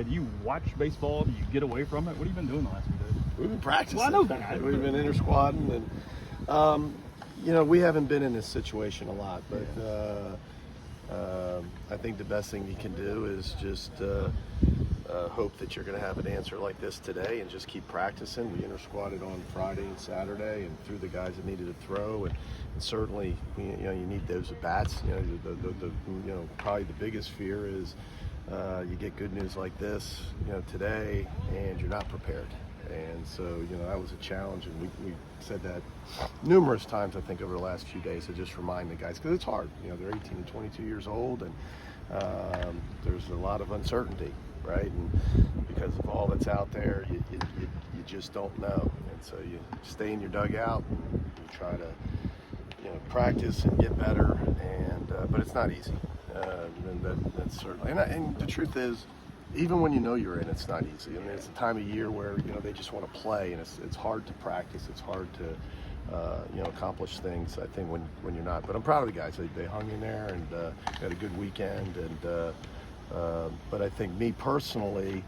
Do you watch baseball? Do you get away from it? What have you been doing the last few days? We've been practicing. Well, I know that. We've been inter-squadding, and we haven't been in this situation a lot, but I think the best thing you can do is just hope that you're going to have an answer like this today and just keep practicing. We inter-squadded on Friday and Saturday and threw the guys that needed to throw, and certainly you need those at bats. Probably the biggest fear is you get good news like this today and you're not prepared. And so, that was a challenge, and we said that numerous times, I think, over the last few days to just remind the guys, because it's hard. They're 18 and 22 years old, and there's a lot of uncertainty, right? And because of all that's out there, you just don't know. And so you stay in your dugout, and you try to, practice and get better, and but it's not easy. And that's certainly, and the truth is, even when you're in, it's not easy. I mean, it's a time of year where they just want to play, and it's hard to practice. It's hard to accomplish things, I think, when you're not. But I'm proud of the guys. They hung in there and had a good weekend. And but I think me personally,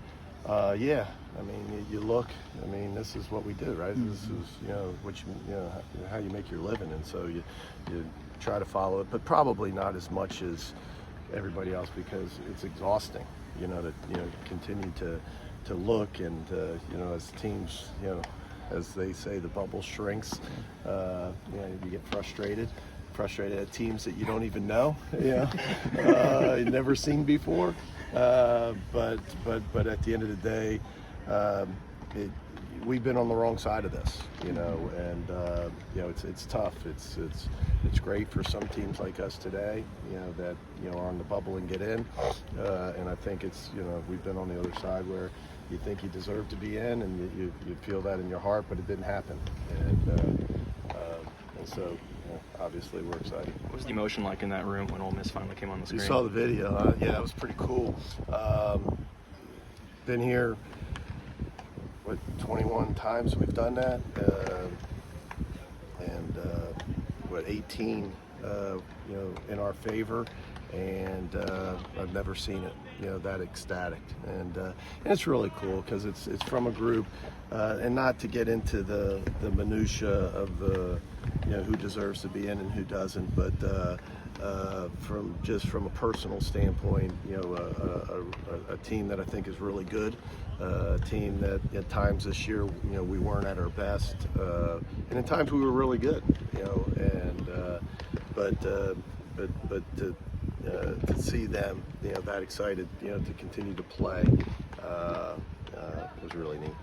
yeah. I mean, you look. I mean, this is what we do, right? Mm-hmm. This is how you make your living, and so you try to follow it, but probably not as much as everybody else, because it's exhausting. To continue to look, and as teams, as they say, the bubble shrinks. You get frustrated at teams that you don't even know, you've never seen before. But at the end of the day, we've been on the wrong side of this, and it's tough. It's great for some teams like us today, that are on the bubble and get in, and I think it's we've been on the other side where you think you deserve to be in, and you feel that in your heart, but it didn't happen, and so obviously we're excited. What was the emotion like in that room when Ole Miss finally came on the screen? You saw the video, yeah, it was pretty cool. Been here 21 times we've done that, and 18 in our favor, and I've never seen it that ecstatic, and it's really cool because it's from a group, and not to get into the minutia of the who deserves to be in and who doesn't, but from a personal standpoint, a team that I think is really good, a team that at times this year, we weren't at our best, and at times we were really good, but to see them, that excited, to continue to play, was really neat.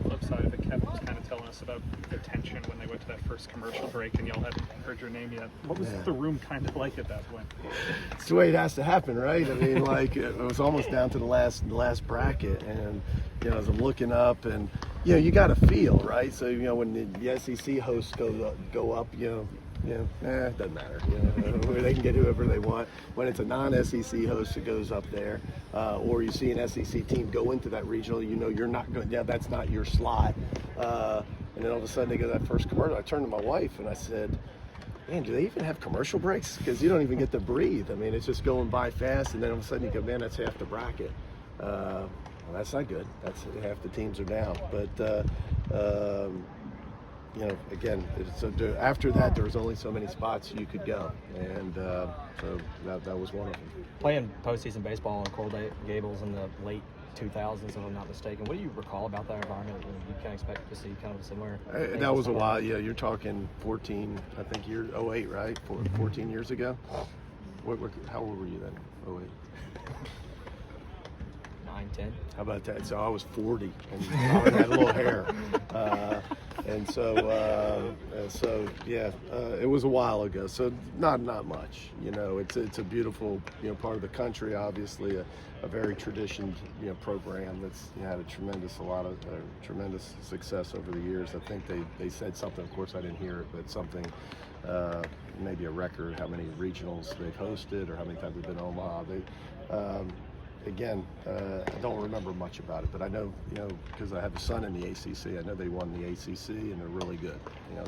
Flip side of it, Kevin was kind of telling us about the tension when they went to that first commercial break and y'all hadn't heard your name yet. What was the room kind of like at that point? It's the way it has to happen, right? I mean, it was almost down to the last bracket, and as I'm looking up, and you got to feel, right? So when the SEC hosts go up, it doesn't matter. They can get whoever they want. When it's a non-SEC host that goes up there, or you see an SEC team go into that regional, you're not going. Yeah, that's not your slot. And then all of a sudden they go to that first commercial. I turned to my wife and I said, "Man, do they even have commercial breaks? Because you don't even get to breathe. I mean, it's just going by fast, and then all of a sudden you go, man, that's half the bracket. Well, that's not good. That's half the teams are down. But again, so after that, there was only so many spots you could go, and so that was one of them. Playing postseason baseball in Coral Gables in the late 2000s, if I'm not mistaken, what do you recall about that environment? You kind of expect to see kind of a similar. That was a while. Yeah, you're talking 14. I think you're 08, right? 14 years ago. How old were you then? 08. 9, 10. How about that? So I was 40 and I had a little hair. And so yeah, it was a while ago. So not much. It's a beautiful part of the country. Obviously, a very traditioned program that's had a tremendous success over the years. I think they said something. Of course, I didn't hear it, but something. Maybe a record how many regionals they've hosted or how many times they've been to Omaha. Again, I don't remember much about it, but I know, because I have a son in the ACC. I know they won the ACC and they're really good.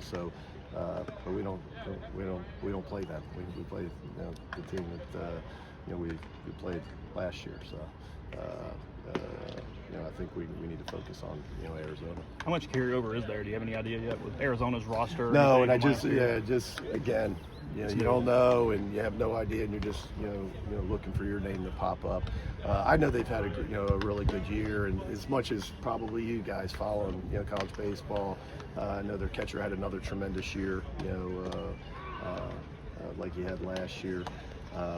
So, but we don't play them. We play the team that we played last year. So, think we need to focus on Arizona. How much carryover is there? Do you have any idea yet with Arizona's roster? No, and anything from last year? just again, you don't know, and you have no idea, and you're just looking for your name to pop up. I know they've had a really good year, and as much as probably you guys following college baseball, I know their catcher had another tremendous year, like he had last year.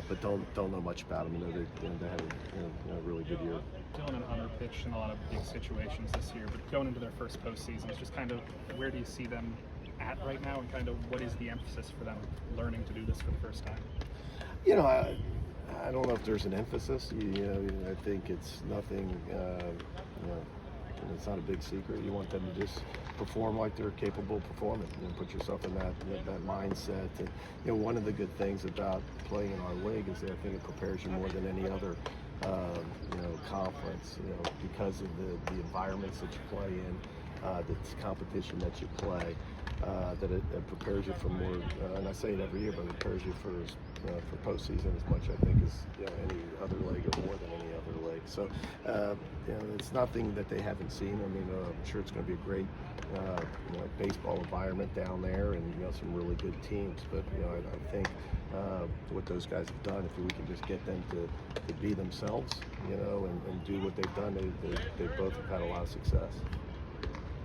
But don't know much about them. They had a really good year. Dylan and Hunter pitched in a lot of big situations this year, but going into their first postseason, it's just kind of where do you see them at right now, and kind of what is the emphasis for them learning to do this for the first time? I don't know if there's an emphasis. I think it's nothing. It's not a big secret. You want them to just perform like they're capable of performing. Put yourself in that mindset. And one of the good things about playing in our league is that I think it prepares you more than any other conference. Because of the environments that you play in, the competition that you play. That it prepares you for more, and I say it every year, but it prepares you for postseason as much, I think, as any other league, or more than any other league. So, it's nothing that they haven't seen. I mean, I'm sure it's going to be a great, baseball environment down there, and some really good teams. But I think what those guys have done, if we can just get them to be themselves, and do what they've done, they both have had a lot of success.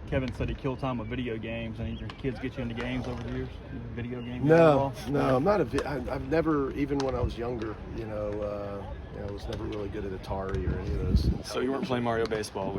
Kevin said he killed time with video games. Any of your kids get you into games over the years? Video games? No, I'm not I've never, even when I was younger, I was never really good at Atari or any of those. So you weren't playing Mario Baseball?